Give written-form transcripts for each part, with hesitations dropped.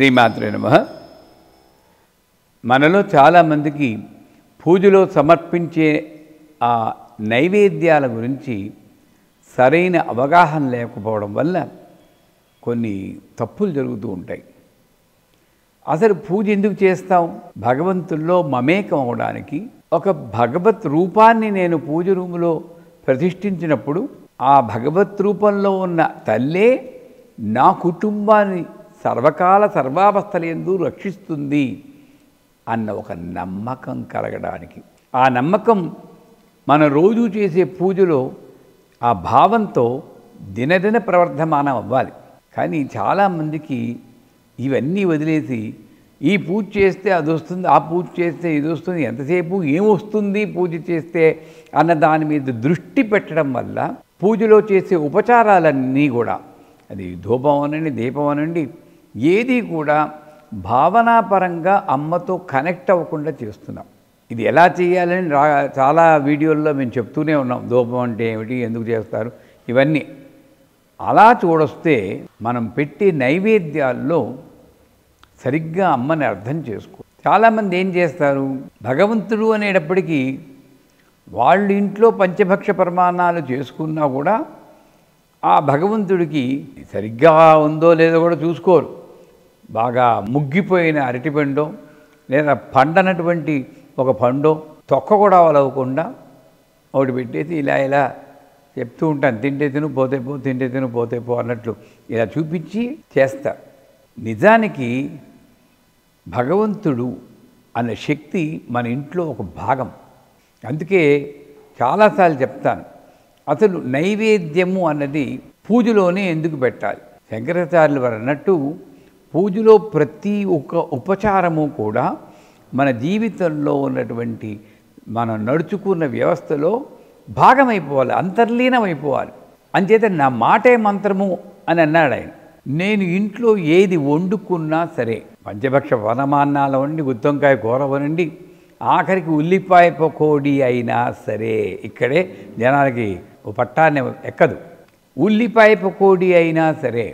శ్రీమాత్రే నమః. మనలో చాలామందికి పూజలో సమర్పించే ఆ నైవేద్యాల గురించి సరైన అవగాహన లేకపోవడం వల్ల కొన్ని తప్పులు జరుగుతూ ఉంటాయి. అసలు పూజ ఎందుకు చేస్తాం? భగవంతుల్లో మమేకం అవడానికి. ఒక భగవత్ రూపాన్ని నేను పూజ రూములో ప్రతిష్ఠించినప్పుడు ఆ భగవత్ రూపంలో ఉన్న తల్లే నా కుటుంబాన్ని సర్వకాల సర్వావస్థలందు రక్షిస్తుంది అన్న ఒక నమ్మకం కలగడానికి. ఆ నమ్మకం మన రోజు చేసే పూజలో ఆ భావంతో దినదిన ప్రవర్ధమానం అవ్వాలి. కానీ చాలామందికి ఇవన్నీ వదిలేసి ఈ పూజ చేస్తే అది వస్తుంది, ఆ పూజ చేస్తే ఇది వస్తుంది, ఎంతసేపు ఏమొస్తుంది పూజ చేస్తే అన్న దాని మీద దృష్టి పెట్టడం వల్ల పూజలో చేసే ఉపచారాలన్నీ కూడా, అది ధూపం అనండి, దీపం అనండి, ఏది కూడా భావనాపరంగా అమ్మతో కనెక్ట్ అవ్వకుండా చేస్తున్నాం. ఇది ఎలా చేయాలని చాలా వీడియోల్లో మేము చెప్తూనే ఉన్నాం. ధూపం అంటే ఏమిటి, ఎందుకు చేస్తారు, ఇవన్నీ. అలా చూడొస్తే మనం పెట్టే నైవేద్యాల్లో సరిగ్గా అమ్మని అర్థం చేసుకో. చాలామంది ఏం చేస్తారు, భగవంతుడు అనేటప్పటికీ వాళ్ళ ఇంట్లో పంచభక్ష ప్రమాణాలు చేసుకున్నా కూడా ఆ భగవంతుడికి సరిగ్గా ఉందో లేదో కూడా చూసుకోరు. బాగా ముగ్గిపోయిన అరటిపండో లేదా పండనటువంటి ఒక పండో తొక్క కూడా వలవకుండా ఒకటి పెట్టేసి ఇలా ఇలా చెప్తూ ఉంటాను, తింటే తిను పోతే పో, తింటే తిను పోతే పో అన్నట్లు ఇలా చూపించి చేస్తారు. నిజానికి భగవంతుడు అనే శక్తి మన ఇంట్లో ఒక భాగం. అందుకే చాలాసార్లు చెప్తాను, అసలు నైవేద్యము అన్నది పూజలోనే ఎందుకు పెట్టాలి. శంకరాచార్యులు వారు అన్నట్టు పూజలో ప్రతి ఒక్క ఉపచారము కూడా మన జీవితంలో ఉన్నటువంటి మనం నడుచుకున్న వ్యవస్థలో భాగమైపోవాలి, అంతర్లీనమైపోవాలి. అంచేత నా మాటే మంత్రము అని అన్నాడు ఆయన. నేను ఇంట్లో ఏది వండుకున్నా సరే, పంచభక్ష వనమాన్నాలు వండి, గుత్తొంకాయ కూర వనండి, ఆఖరికి ఉల్లిపాయ పకోడీ అయినా సరే, ఇక్కడే జనాలకి ఓ పట్టాన్ని ఎక్కదు. ఉల్లిపాయ పకోడీ అయినా సరే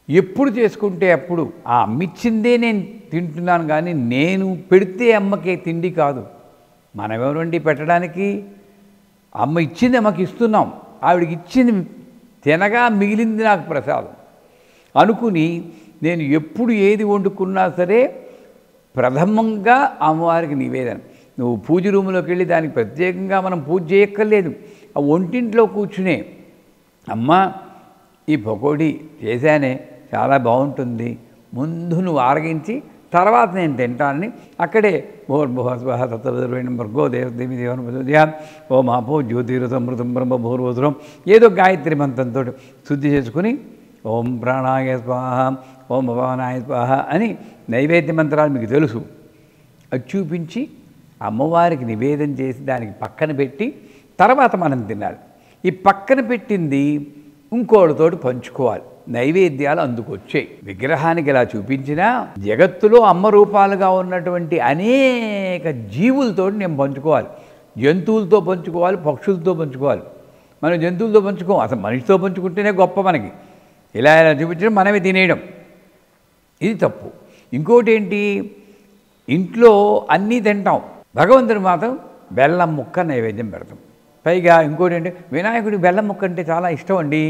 ఎప్పుడు చేసుకుంటే అప్పుడు ఆ అమ్మిచ్చిందే నేను తింటున్నాను, కానీ నేను పెడితే అమ్మకే తిండి కాదు. మనమెవరండి పెట్టడానికి? అమ్మ ఇచ్చింది అమ్మకి ఇస్తున్నాం, ఆవిడికి ఇచ్చింది తినగా మిగిలింది నాకు ప్రసాదం అనుకుని నేను ఎప్పుడు ఏది వండుకున్నా సరే ప్రథమంగా అమ్మవారికి నివేదన. నువ్వు పూజ రూములోకి వెళ్ళి దానికి ప్రత్యేకంగా మనం పూజ చేయక్కర్లేదు. ఆ వంటింట్లో కూర్చునే, అమ్మ ఈ పకోడీ చేశానే చాలా బాగుంటుంది, ముందు నువ్వు ఆరగించి తర్వాత నేను తింటానని అక్కడే భూర్భువస్వః తత్సవితుర్వరేణ్యం భర్గో దేవదేవి దేవన ప్రచోదయాత్ ఓం ఆపో జ్యోతిరసమృతం బ్రహ్మ భూర్భువస్వరం ఏదో గాయత్రి మంత్రంతో శుద్ధి చేసుకుని ఓం ప్రాణాయ స్వాహ, ఓం భవానాయ స్వాహ అని నైవేద్య మంత్రాలు మీకు తెలుసు, అది చూపించి అమ్మవారికి నివేదన చేసి దానికి పక్కన పెట్టి తర్వాత మనం తినాలి. ఈ పక్కన పెట్టింది ఇంకోటితోటి పంచుకోవాలి. నైవేద్యాలు అందుకొచ్చాయి. విగ్రహానికి ఇలా చూపించినా జగత్తులో అమ్మ రూపాలుగా ఉన్నటువంటి అనేక జీవులతో నేను పంచుకోవాలి. జంతువులతో పంచుకోవాలి, పక్షులతో పంచుకోవాలి. మనం జంతువులతో పంచుకోం, అసలు మనిషితో పంచుకుంటేనే గొప్ప. మనకి ఇలా ఇలా చూపించడం, మనమే తినేయడం, ఇది తప్పు. ఇంకోటి ఏంటి, ఇంట్లో అన్నీ తింటాం, భగవంతుడు మాత్రం బెల్లం ముక్క నైవేద్యం పెడతాం. పైగా ఇంకోటి ఏంటి, వినాయకుడికి బెల్లం ముక్క అంటే చాలా ఇష్టం అండి,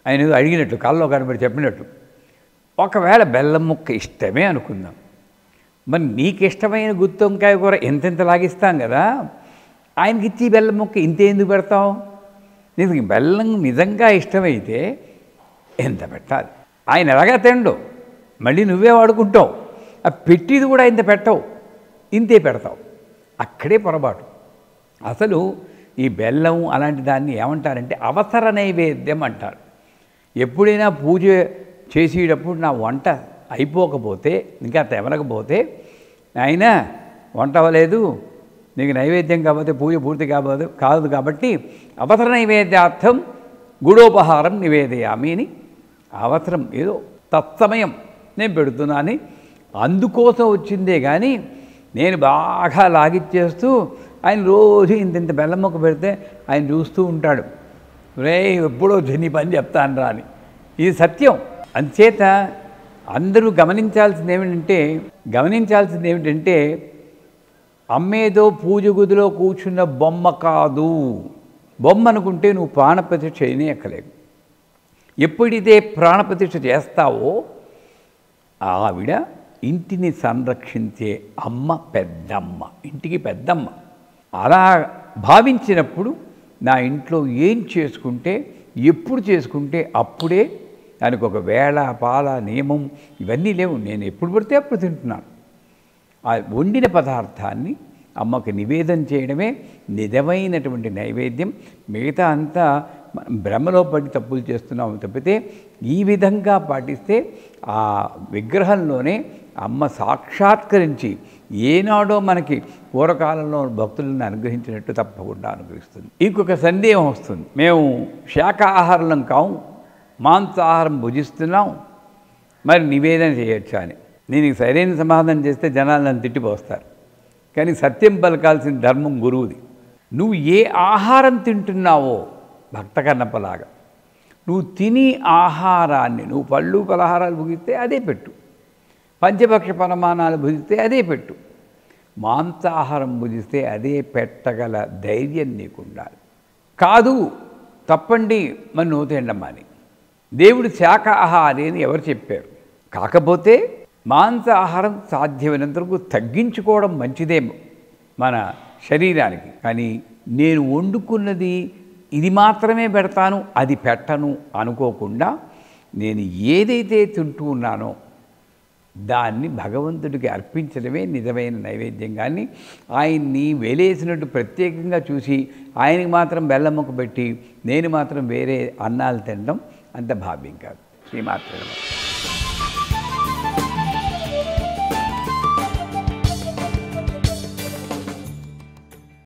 ఆయన అడిగినట్టు కళ్ళలో కనబడి చెప్పినట్టు. ఒకవేళ బెల్లం ముక్క ఇష్టమే అనుకుందాం, మరి నీకు ఇష్టమైన గుత్తొంకాయ కూర ఎంతెంత లాగిస్తాం కదా, ఆయనకి ఇచ్చి బెల్లం ముక్క ఇంత ఎందుకు పెడతావు? నీకు బెల్లం నిజంగా ఇష్టమైతే ఎంత పెట్టాలి? ఆయన ఎలాగా తిండు, మళ్ళీ నువ్వే వాడుకుంటావు. ఆ పెట్టిది కూడా ఇంత పెట్టవు, ఇంతే పెడతావు. అక్కడే పొరపాటు. అసలు ఈ బెల్లం అలాంటి దాన్ని ఏమంటారంటే అవసర నైవేద్యం అంటారు. ఎప్పుడైనా పూజ చేసేటప్పుడు నా వంట అయిపోకపోతే, ఇంకా తెవనకపోతే, ఆయన వంట అవ్వలేదు, నీకు నైవేద్యం కాకపోతే పూజ పూర్తి కాదు కాబట్టి అవసర నైవేద్యార్థం గుడోపహారం నివేదయామి అని, అవసరం ఏదో తత్సమయం నేను పెడుతున్నాను, అందుకోసం వచ్చిందే కానీ నేను బాగా లాగిచ్చేస్తూ ఆయన రోజు ఇంత బెల్లం మొక్క పెడితే ఆయన చూస్తూ ఉంటాడు, రే ఎప్పుడో నీ పని చెప్తాను రా అని. ఇది సత్యం. అందుచేత అందరూ గమనించాల్సింది ఏమిటంటే అమ్మేదో పూజ గదిలో కూర్చున్న బొమ్మ కాదు. బొమ్మ అనుకుంటే నువ్వు ప్రాణప్రతిష్ఠ చేయనేక్కలేవు. ఎప్పుడైతే ప్రాణప్రతిష్ఠ చేస్తావో ఆవిడ ఇంటిని సంరక్షించే అమ్మ, పెద్దమ్మ, ఇంటికి పెద్దమ్మ. అలా భావించినప్పుడు నా ఇంట్లో ఏం చేసుకుంటే, ఎప్పుడు చేసుకుంటే అప్పుడే దానికి ఒక వేళ పాల నియమం ఇవన్నీ లేవు. నేను ఎప్పుడు పడితే అప్పుడు తింటున్నాను. ఆ వండిన పదార్థాన్ని అమ్మకి నివేదన చేయడమే నిజమైనటువంటి నైవేద్యం. మిగతా అంతా భ్రమలో పడి తప్పులు చేస్తున్నాము తప్పితే ఈ విధంగా పాటిస్తే ఆ విగ్రహంలోనే అమ్మ సాక్షాత్కరించి ఏనాడో మనకి పూర్వకాలంలో భక్తులను అనుగ్రహించినట్టు తప్పకుండా అనుగ్రహిస్తుంది. ఇంకొక సందేహం వస్తుంది, మేము శాకాహారం కావు, మాంసాహారం భుజిస్తున్నాం, మరి నివేదన చేయొచ్చా అని. దీనికి సరైన సమాధానం చేస్తే జనాలు నన్ను తిట్టిపోస్తారు. కానీ సత్యం పలకాల్సిన ధర్మం గురువుది. నువ్వు ఏ ఆహారం తింటున్నావో భక్త కన్నప్పలాగా నువ్వు తిని ఆహారాన్ని, నువ్వు పళ్ళు పలహారాలు భుగిస్తే అదే పెట్టు, పంచభక్ష పరమాణాలు భుజిస్తే అదే పెట్టు, మాంసాహారం భుజిస్తే అదే పెట్టగల ధైర్యం నీకు ఉండాలి. కాదు తప్పండి మరి నువ్వు తినమ్మా అని దేవుడు శాకాహారి అని ఎవరు చెప్పారు? కాకపోతే మాంసాహారం సాధ్యమైనంత వరకు తగ్గించుకోవడం మంచిదేమో మన శరీరానికి. కానీ నేను వండుకున్నది ఇది మాత్రమే పెడతాను, అది పెట్టను అనుకోకుండా నేను ఏదైతే తింటూ ఉన్నానో దాన్ని భగవంతుడికి అర్పించడమే నిజమైన నైవేద్యం. కానీ ఆయన్ని వేలేసినట్టు ప్రత్యేకంగా చూసి ఆయనకి మాత్రం బెల్లం ముక్క పెట్టి నేను మాత్రం వేరే అన్నాలు తినడం అంత భావ్యం కాదు. శ్రీమాత్రే నమః.